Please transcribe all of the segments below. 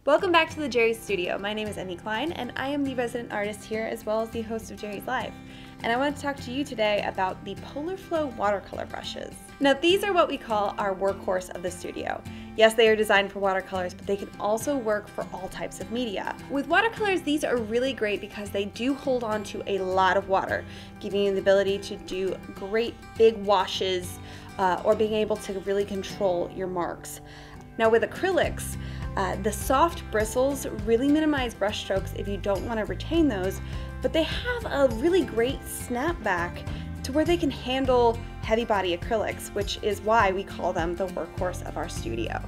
Welcome back to the Jerry's Studio. My name is Emmy Klein and I am the resident artist here as well as the host of Jerry's Live. And I want to talk to you today about the Polar Flow watercolor brushes. Now these are what we call our workhorse of the studio. Yes, they are designed for watercolors, but they can also work for all types of media. With watercolors, these are really great because they do hold on to a lot of water, giving you the ability to do great big washes or being able to really control your marks. Now with acrylics, the soft bristles really minimize brush strokes if you don't want to retain those, but they have a really great snapback to where they can handle heavy body acrylics, which is why we call them the workhorse of our studio.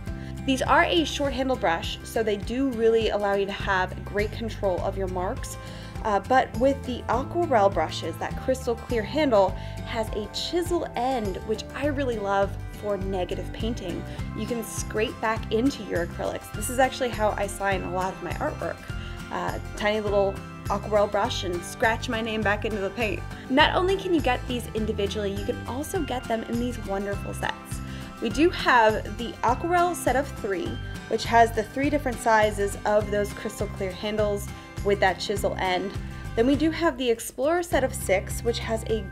These are a short handle brush, so they do really allow you to have great control of your marks. But with the Aquarelle brushes, that crystal clear handle has a chisel end, which I really love for negative painting. You can scrape back into your acrylics. This is actually how I sign a lot of my artwork. Tiny little Aquarelle brush and scratch my name back into the paint. Not only can you get these individually, you can also get them in these wonderful sets. We do have the Aquarelle set of 3, which has the 3 different sizes of those crystal clear handles with that chisel end. Then we do have the Explorer set of 6, which has a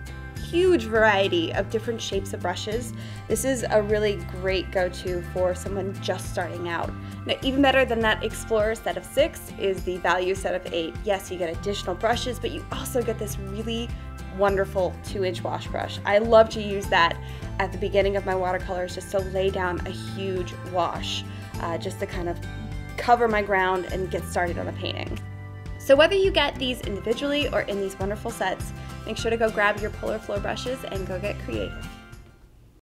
huge variety of different shapes of brushes. This is a really great go-to for someone just starting out. Now, even better than that Explorer set of 6 is the Value set of 8. Yes, you get additional brushes, but you also get this really wonderful 2-inch wash brush. I love to use that at the beginning of my watercolors just to lay down a huge wash, just to kind of cover my ground and get started on a painting. So whether you get these individually or in these wonderful sets, make sure to go grab your Polar Flow brushes and go get creative.